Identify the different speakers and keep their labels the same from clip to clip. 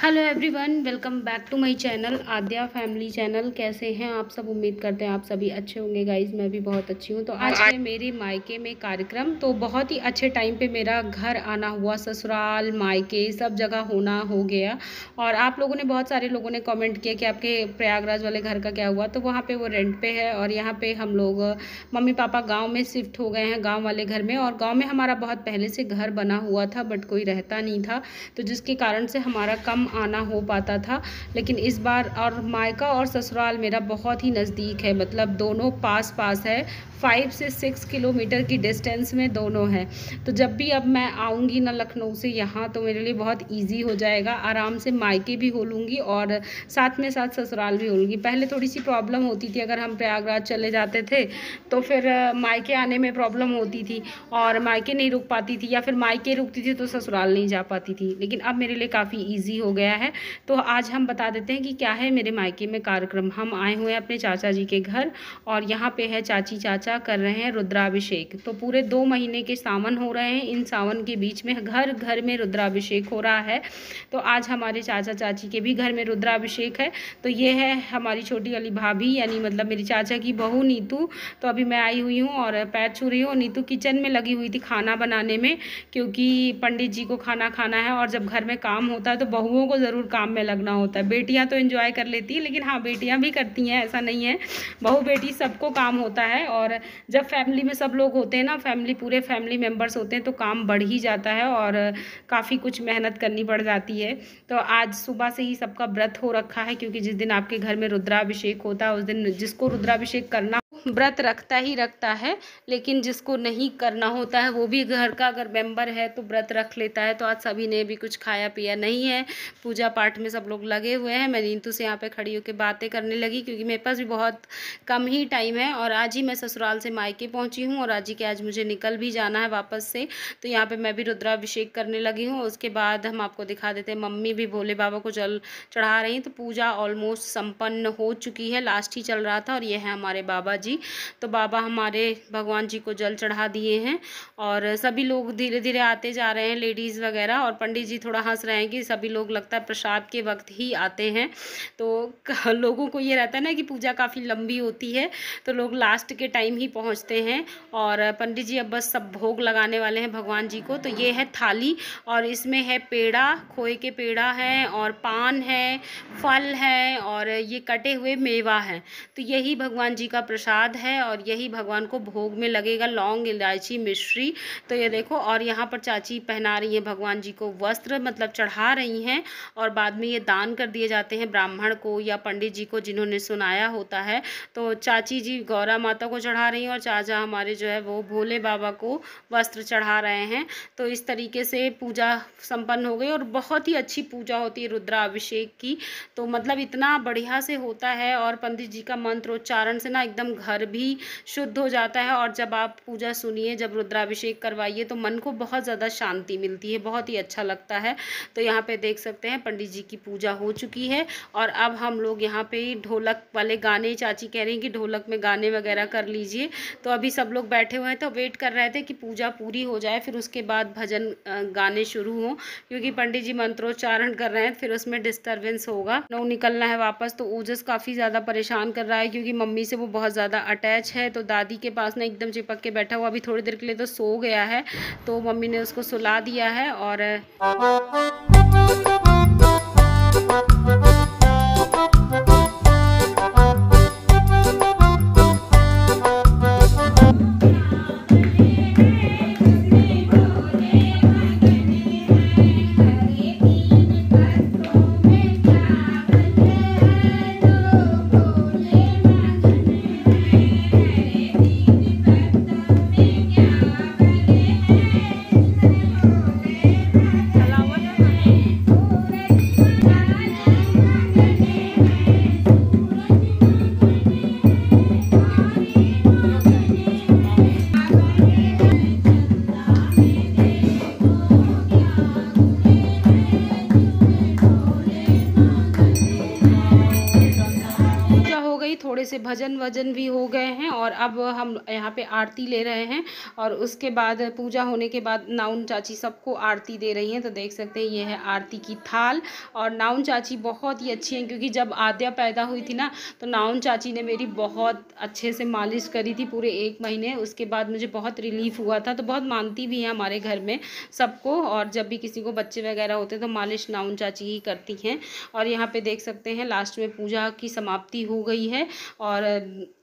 Speaker 1: Hello everyone, welcome back to my channel Aadya family channel. कैसे हैं आप सब? उम्मीद करते हैं आप सभी अच्छे होंगे गाइज। मैं भी बहुत अच्छी हूँ। तो आज है मेरे मायके में कार्यक्रम, तो बहुत ही अच्छे टाइम पे मेरा घर आना हुआ। ससुराल मायके सब जगह होना हो गया। और आप लोगों ने, बहुत सारे लोगों ने कमेंट किया कि आपके प्रयागराज वाले घर का क्या हुआ। तो वहाँ पर वो रेंट पे है और यहाँ पर हम लोग मम्मी पापा गाँव में शिफ्ट हो गए हैं, गाँव वाले घर में। और गाँव में हमारा बहुत पहले से घर बना हुआ था, बट कोई रहता नहीं था, तो जिसके कारण से हमारा कम आना हो पाता था। लेकिन इस बार, और मायका और ससुराल मेरा बहुत ही नज़दीक है, मतलब दोनों पास पास है। 5 से 6 किलोमीटर की डिस्टेंस में दोनों हैं। तो जब भी अब मैं आऊँगी ना लखनऊ से यहाँ, तो मेरे लिए बहुत इजी हो जाएगा। आराम से मायके भी हो लूँगी और साथ में साथ ससुराल भी हो लूँगी। पहले थोड़ी सी प्रॉब्लम होती थी, अगर हम प्रयागराज चले जाते थे तो फिर मायके आने में प्रॉब्लम होती थी और मायके नहीं रुक पाती थी, या फिर मायके रुकती थी तो ससुराल नहीं जा पाती थी। लेकिन अब मेरे लिए काफ़ी ईजी हो गया है। तो आज हम बता देते हैं कि क्या है मेरे मायके में कार्यक्रम। हम आए हुए हैं अपने चाचा जी के घर और यहाँ पे है चाची चाचा कर रहे हैं रुद्राभिषेक। तो पूरे 2 महीने के सावन हो रहे हैं। इन सावन के बीच में घर घर में रुद्राभिषेक हो रहा है। तो आज हमारे चाचा चाची के भी घर में रुद्राभिषेक है। तो ये है हमारी छोटी वाली भाभी, यानी मतलब मेरी चाचा की बहू नीतू। तो अभी मैं आई हुई हूँ और पैर छू रही हूँ। नीतू किचन में लगी हुई थी खाना बनाने में, क्योंकि पंडित जी को खाना खाना है और जब घर में काम होता है तो बहुओं को ज़रूर काम में लगना होता है। बेटियां तो एंजॉय कर लेती है, लेकिन हाँ, बेटियां भी करती हैं, ऐसा नहीं है। बहू बेटी सबको काम होता है। और जब फैमिली में सब लोग होते हैं ना, पूरे फैमिली मेम्बर्स होते हैं, तो काम बढ़ ही जाता है और काफ़ी कुछ मेहनत करनी पड़ जाती है। तो आज सुबह से ही सबका व्रत हो रखा है, क्योंकि जिस दिन आपके घर में रुद्राभिषेक होता है उस दिन जिसको रुद्राभिषेक करना व्रत रखता ही रखता है। लेकिन जिसको नहीं करना होता है, वो भी घर का अगर मेंबर है तो व्रत रख लेता है। तो आज सभी ने भी कुछ खाया पिया नहीं है, पूजा पाठ में सब लोग लगे हुए हैं। मैं नीतू से यहाँ पे खड़ी होकर बातें करने लगी, क्योंकि मेरे पास भी बहुत कम ही टाइम है। और आज ही मैं ससुराल से मायके पहुँची हूँ और आज मुझे निकल भी जाना है वापस से। तो यहाँ पर मैं भी रुद्राभिषेक करने लगी हूँ। उसके बाद हम आपको दिखा देते हैं, मम्मी भी भोले बाबा को जल चढ़ा रही हैं। तो पूजा ऑलमोस्ट संपन्न हो चुकी है, लास्ट ही चल रहा था। और ये है हमारे बाबा जी। तो बाबा हमारे भगवान जी को जल चढ़ा दिए हैं और सभी लोग धीरे धीरे आते जा रहे हैं, लेडीज़ वगैरह। और पंडित जी थोड़ा हंस रहे हैं कि सभी लोग लगता है प्रसाद के वक्त ही आते हैं। तो लोगों को ये रहता है ना कि पूजा काफ़ी लंबी होती है, तो लोग लास्ट के टाइम ही पहुंचते हैं। और पंडित जी अब बस सब भोग लगाने वाले हैं भगवान जी को। तो ये है थाली और इसमें है पेड़ा, खोए के पेड़ा है और पान है, फल है और ये कटे हुए मेवा है। तो यही भगवान जी का प्रसाद है और यही भगवान को भोग में लगेगा, लौंग इलायची मिश्री। तो ये देखो, और यहाँ पर चाची पहना रही है भगवान जी को वस्त्र, मतलब चढ़ा रही हैं। और बाद में ये दान कर दिए जाते हैं ब्राह्मण को या पंडित जी को, जिन्होंने सुनाया होता है। तो चाची जी गौरा माता को चढ़ा रही हैं और चाचा हमारे जो है वो भोले बाबा को वस्त्र चढ़ा रहे हैं। तो इस तरीके से पूजा संपन्न हो गई और बहुत ही अच्छी पूजा होती है रुद्राभिषेक की। तो मतलब इतना बढ़िया से होता है और पंडित जी का मंत्रोच्चारण से ना एकदम घर भी शुद्ध हो जाता है। और जब आप पूजा सुनिए, जब रुद्राभिषेक करवाइए, तो मन को बहुत ज़्यादा शांति मिलती है, बहुत ही अच्छा लगता है। तो यहाँ पे देख सकते हैं पंडित जी की पूजा हो चुकी है और अब हम लोग यहाँ पे ढोलक वाले गाने, चाची कह रही हैं कि ढोलक में गाने वगैरह कर लीजिए। तो अभी सब लोग बैठे हुए हैं, तो वेट कर रहे थे कि पूजा पूरी हो जाए, फिर उसके बाद भजन गाने शुरू हों, क्योंकि पंडित जी मंत्रोच्चारण कर रहे हैं, फिर उसमें डिस्टर्बेंस होगा। नो निकलना है वापस। तो ओजस काफ़ी ज़्यादा परेशान कर रहा है, क्योंकि मम्मी से वो बहुत ज़्यादा अटैच है। तो दादी के पास ना एकदम चिपक के बैठा हुआ, अभी थोड़ी देर के लिए तो सो गया है। तो मम्मी ने उसको सुला दिया है और थोड़े से भजन वजन भी हो गए हैं और अब हम यहाँ पे आरती ले रहे हैं। और उसके बाद पूजा होने के बाद नाउन चाची सबको आरती दे रही हैं। तो देख सकते हैं ये है आरती की थाल। और नाउन चाची बहुत ही अच्छी हैं, क्योंकि जब आद्या पैदा हुई थी ना तो नाउन चाची ने मेरी बहुत अच्छे से मालिश करी थी पूरे 1 महीने। उसके बाद मुझे बहुत रिलीफ हुआ था। तो बहुत मानती भी हैं हमारे घर में सबको, और जब भी किसी को बच्चे वगैरह होते हैं तो मालिश नाउन चाची ही करती हैं। और यहाँ पे देख सकते हैं लास्ट में पूजा की समाप्ति हो गई है और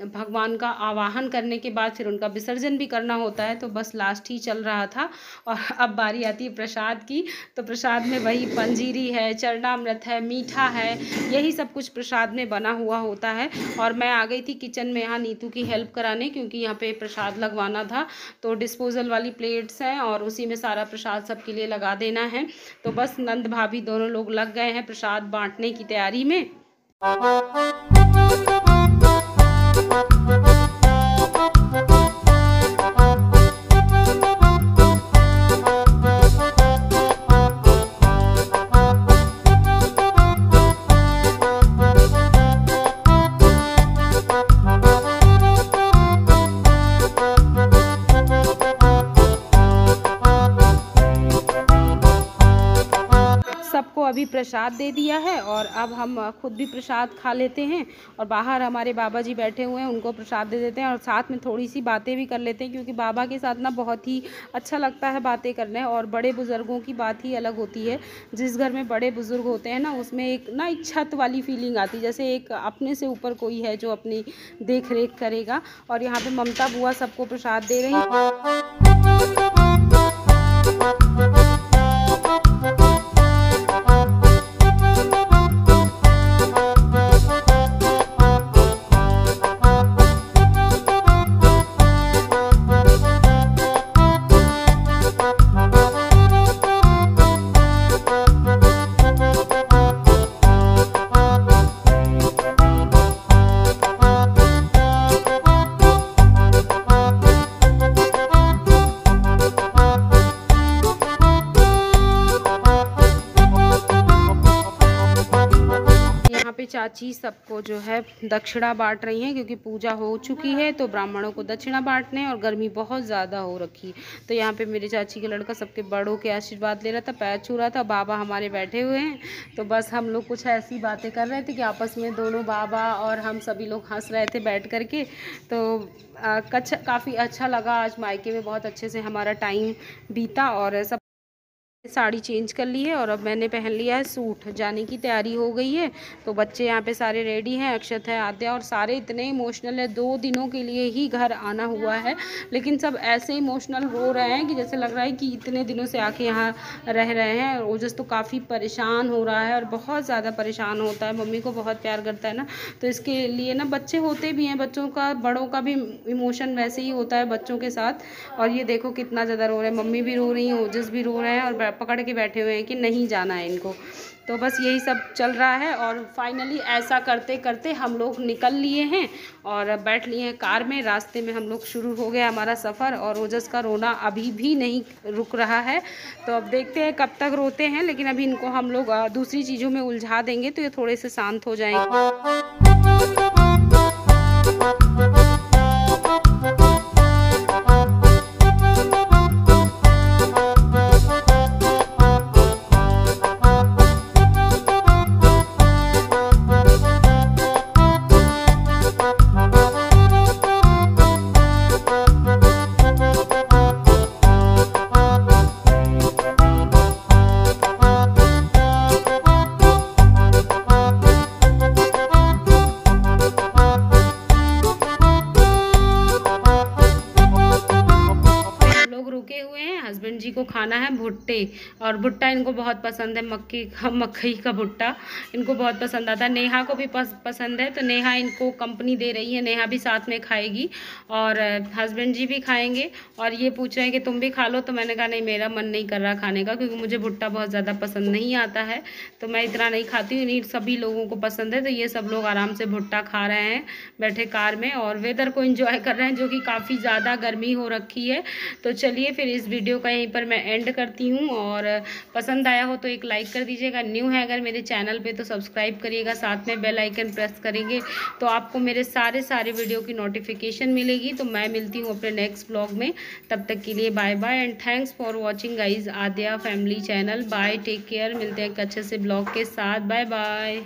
Speaker 1: भगवान का आवाहन करने के बाद फिर उनका विसर्जन भी करना होता है। तो बस लास्ट ही चल रहा था और अब बारी आती है प्रसाद की। तो प्रसाद में वही पंजीरी है, चरणामृत है, मीठा है, यही सब कुछ प्रसाद में बना हुआ होता है। और मैं आ गई थी किचन में यहाँ नीतू की हेल्प कराने, क्योंकि यहाँ पे प्रसाद लगवाना था। तो डिस्पोजल वाली प्लेट्स हैं और उसी में सारा प्रसाद सबके लिए लगा देना है। तो बस नंद भाभी दोनों लोग लग गए हैं प्रसाद बांटने की तैयारी में। सबको अभी प्रसाद दे दिया है और अब हम खुद भी प्रसाद खा लेते हैं। और बाहर हमारे बाबा जी बैठे हुए हैं, उनको प्रसाद दे देते हैं और साथ में थोड़ी सी बातें भी कर लेते हैं, क्योंकि बाबा के साथ ना बहुत ही अच्छा लगता है बातें करने। और बड़े बुज़ुर्गों की बात ही अलग होती है। जिस घर में बड़े बुज़ुर्ग होते हैं ना, उसमें एक छत वाली फीलिंग आती है, जैसे एक अपने से ऊपर कोई है जो अपनी देख रेख करेगा। और यहाँ पे ममता बुआ सबको प्रसाद दे रही हैं। चाची सबको जो है दक्षिणा बांट रही हैं, क्योंकि पूजा हो चुकी है तो ब्राह्मणों को दक्षिणा बांटने, और गर्मी बहुत ज़्यादा हो रखी है। तो यहाँ पे मेरे चाची का लड़का सबके बड़ों के आशीर्वाद ले रहा था, पैर छू रहा था। बाबा हमारे बैठे हुए हैं। तो बस हम लोग कुछ ऐसी बातें कर रहे थे कि आपस में दोनों बाबा और हम सभी लोग हंस रहे थे बैठ कर के। तो काफ़ी अच्छा लगा। आज मायके में बहुत अच्छे से हमारा टाइम बीता और सब साड़ी चेंज कर ली है और अब मैंने पहन लिया है सूट। जाने की तैयारी हो गई है। तो बच्चे यहाँ पे सारे रेडी हैं, अक्षत है, आद्या, और सारे इतने इमोशनल है। 2 दिनों के लिए ही घर आना हुआ है, लेकिन सब ऐसे इमोशनल रो रहे हैं कि जैसे लग रहा है कि इतने दिनों से आके यहाँ रह रहे हैं। ओजस तो काफ़ी परेशान हो रहा है और बहुत ज़्यादा परेशान होता है, मम्मी को बहुत प्यार करता है ना, तो इसके लिए ना बच्चे होते भी हैं, बच्चों का बड़ों का भी इमोशन वैसे ही होता है बच्चों के साथ। और ये देखो कितना ज़्यादा रो रहे हैं, मम्मी भी रो रही हैं, ओजस भी रो रहे हैं और पकड़ के बैठे हुए हैं कि नहीं जाना है इनको। तो बस यही सब चल रहा है और फाइनली ऐसा करते करते हम लोग निकल लिए हैं और बैठ लिए हैं कार में। रास्ते में हम लोग शुरू हो गया हमारा सफ़र और ओजस का रोना अभी भी नहीं रुक रहा है। तो अब देखते हैं कब तक रोते हैं, लेकिन अभी इनको हम लोग दूसरी चीज़ों में उलझा देंगे तो ये थोड़े से शांत हो जाएंगे। हस्बैंड जी को खाना है भुट्टे, और भुट्टा इनको बहुत पसंद है, मक्खी का भुट्टा इनको बहुत पसंद आता है। नेहा को भी पसंद है, तो नेहा इनको कंपनी दे रही है, नेहा भी साथ में खाएगी और हस्बैंड जी भी खाएंगे। और ये पूछ रहे हैं कि तुम भी खा लो, तो मैंने कहा नहीं, मेरा मन नहीं कर रहा खाने का, क्योंकि मुझे भुट्टा बहुत ज़्यादा पसंद नहीं आता है, तो मैं इतना नहीं खाती हूँ। नहीं सभी लोगों को पसंद है, तो ये सब लोग आराम से भुट्टा खा रहे हैं बैठे कार में और वेदर को एंजॉय कर रहे हैं, जो कि काफ़ी ज़्यादा गर्मी हो रखी है। तो चलिए फिर इस वीडियो का यहीं पर पर मैं एंड करती हूँ। और पसंद आया हो तो एक लाइक कर दीजिएगा, न्यू है अगर मेरे चैनल पे तो सब्सक्राइब करिएगा, साथ में बेल आइकन प्रेस करेंगे तो आपको मेरे सारे वीडियो की नोटिफिकेशन मिलेगी। तो मैं मिलती हूँ अपने नेक्स्ट ब्लॉग में, तब तक के लिए bye bye and thanks for watching guys Aadya family channel. Bye, take care, मिलते हैं एक अच्छे से ब्लॉग के साथ। Bye bye.